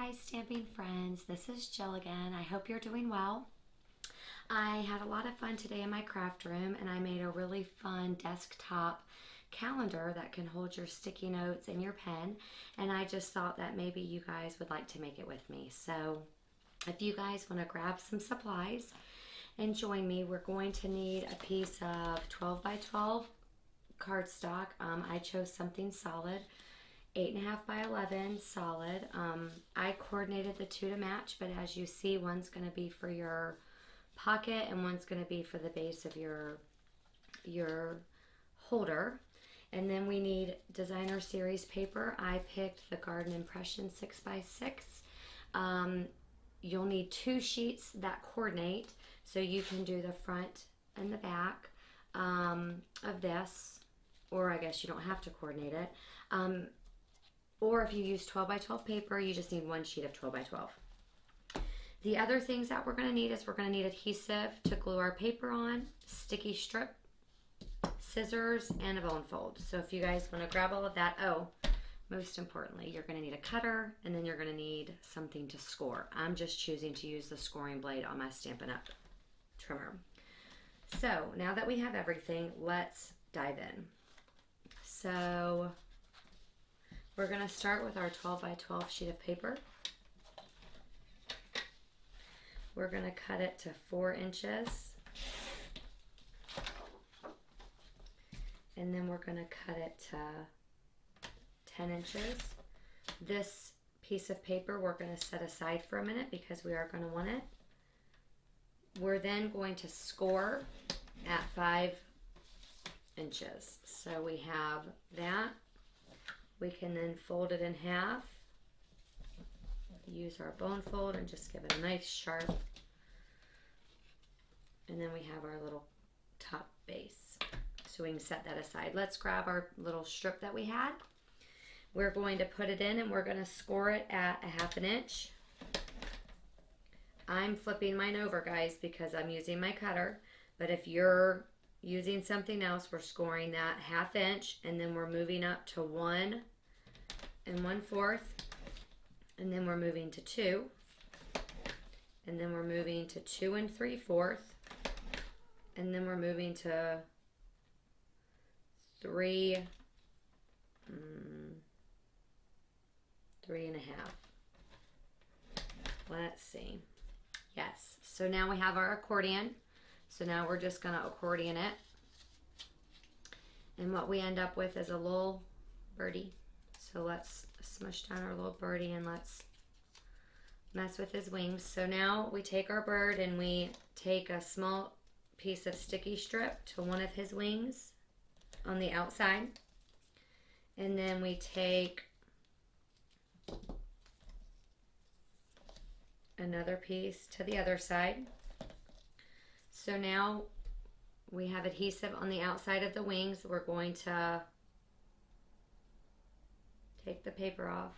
Hi stamping friends, this is Jill again. I hope you're doing well. I had a lot of fun today in my craft room and I made a really fun desktop calendar that can hold your sticky notes and your pen, and I just thought that maybe you guys would like to make it with me. So if you guys want to grab some supplies and join me, we're going to need a piece of 12 by 12 cardstock. I chose something solid, 8.5 by 11 solid. I coordinated the two to match, but as you see, one's going to be for your pocket and one's going to be for the base of your holder. And then we need designer series paper. I picked the Garden Impression 6 by 6. You'll need 2 sheets that coordinate, so you can do the front and the back of this, or I guess you don't have to coordinate it. Or if you use 12 by 12 paper, you just need 1 sheet of 12 by 12. The other things that we're going to need is we're going to need adhesive to glue our paper on, sticky strip, scissors, and a bone fold. So if you guys want to grab all of that, most importantly, you're going to need a cutter, and then you're going to need something to score. I'm just choosing to use the scoring blade on my Stampin' Up! Trimmer. So now that we have everything, let's dive in. So we're going to start with our 12 by 12 sheet of paper. We're going to cut it to 4 inches. And then we're going to cut it to 10 inches. This piece of paper we're going to set aside for a minute because we are going to want it. We're then going to score at 5 inches. So we have that. We can then fold it in half. Use our bone fold and just give it a nice sharp. And then we have our little top base. So we can set that aside. Let's grab our little strip that we had. We're going to put it in and we're going to score it at 1/2 inch. I'm flipping mine over, guys, because I'm using my cutter. But if you're using something else, we're scoring that 1/2 inch, and then we're moving up to 1 1/4, and then we're moving to 2, and then we're moving to 2 3/4, and then we're moving to 3 3 1/2. Let's see. Yes, so now we have our accordion. So now we're just going to accordion it. And what we end up with is a little birdie. So let's smush down our little birdie and let's mess with his wings. So now we take our bird and we take a small piece of sticky strip to one of his wings on the outside. And then we take another piece to the other side. So now we have adhesive on the outside of the wings. We're going to take the paper off.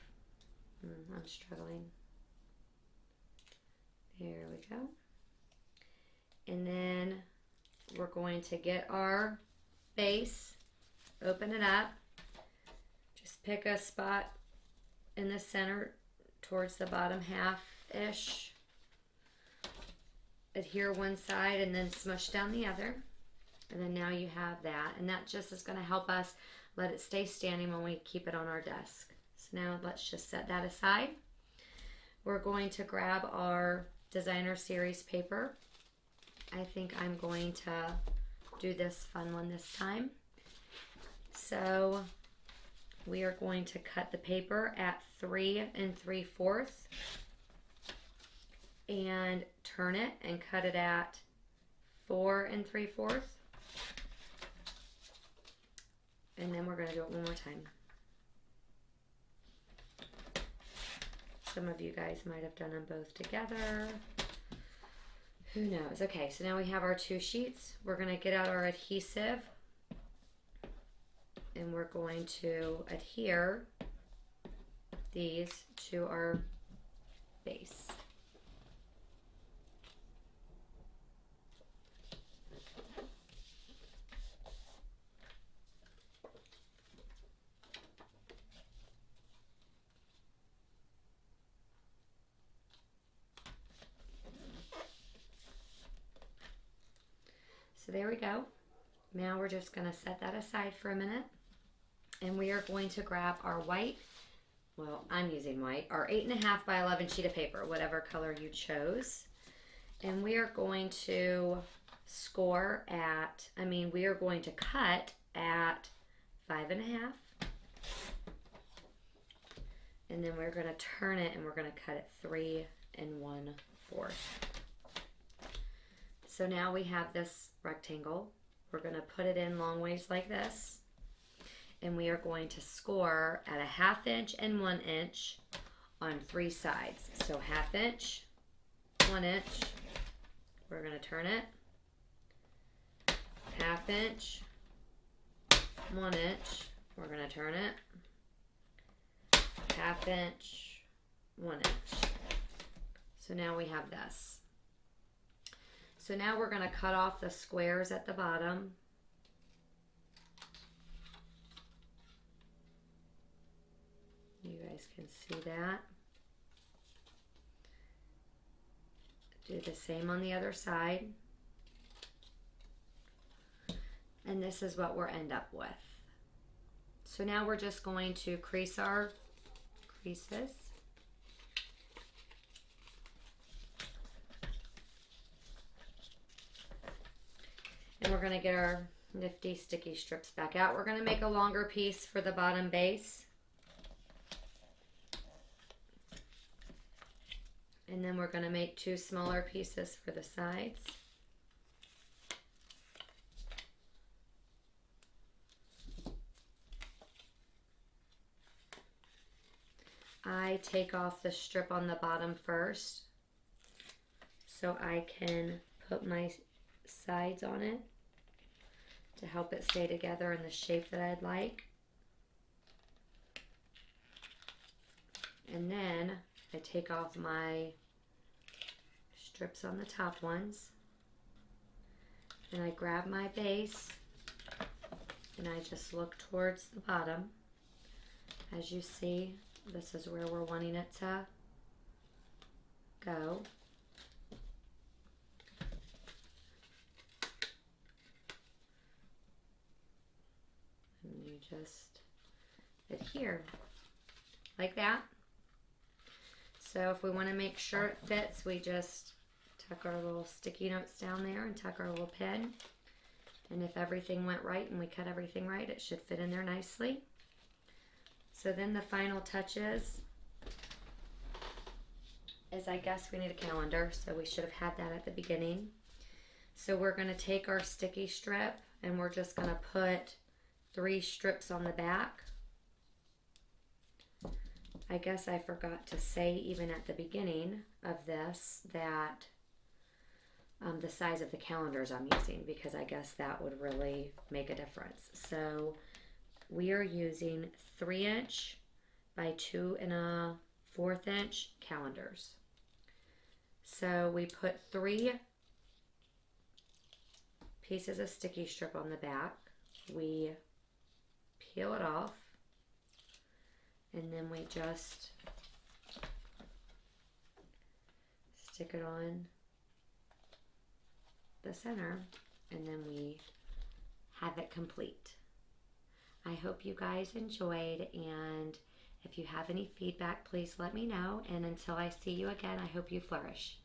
I'm struggling. There we go. And then we're going to get our base, open it up, just pick a spot in the center towards the bottom half-ish. Adhere one side and then smush down the other. And then now you have that. And that just is going to help us let it stay standing when we keep it on our desk. So now let's just set that aside. We're going to grab our designer series paper. I think I'm going to do this fun one this time. So we are going to cut the paper at 3 3/4 and turn it and cut it at 4 3/4. And then we're going to do it one more time. Some of you guys might have done them both together. Who knows? Okay, so now we have our 2 sheets. We're going to get out our adhesive and we're going to adhere these to our base. So there we go. Now we're just going to set that aside for a minute. And we are going to grab our white, well, I'm using white, our 8.5 by 11 sheet of paper, whatever color you chose. And we are going to we are going to cut at 5.5. And then we're going to turn it and we're going to cut at 3 1/4. So now we have this rectangle. We're going to put it in long ways like this. And we are going to score at a 1/2 inch and 1 inch on 3 sides. So 1/2 inch, 1 inch. We're going to turn it. 1/2 inch, 1 inch. We're going to turn it. 1/2 inch, 1 inch. So now we have this. So now we're going to cut off the squares at the bottom. You guys can see that. Do the same on the other side. And this is what we'll end up with. So now we're just going to crease our creases. And we're going to get our nifty sticky strips back out. We're going to make a longer piece for the bottom base. And then we're going to make 2 smaller pieces for the sides. I take off the strip on the bottom first so I can put my sides on it to help it stay together in the shape that I'd like. And then I take off my strips on the top ones and I grab my base and I just look towards the bottom. As you see, this is where we're wanting it to go. And you just adhere like that. So if we want to make sure it fits, we just tuck our little sticky notes down there and tuck our little pin. And if everything went right and we cut everything right, it should fit in there nicely. So then the final touches is, I guess we need a calendar, so we should have had that at the beginning. So we're going to take our sticky strip and we're just going to put 3 strips on the back. I guess I forgot to say even at the beginning of this that the size of the calendars I'm using, because I guess that would really make a difference. So we are using 3 inch by 2 1/4 inch calendars. So we put 3 pieces of sticky strip on the back. We peel it off. And then we just stick it on the center, and then we have it complete. I hope you guys enjoyed, and if you have any feedback, please let me know. And until I see you again, I hope you flourish.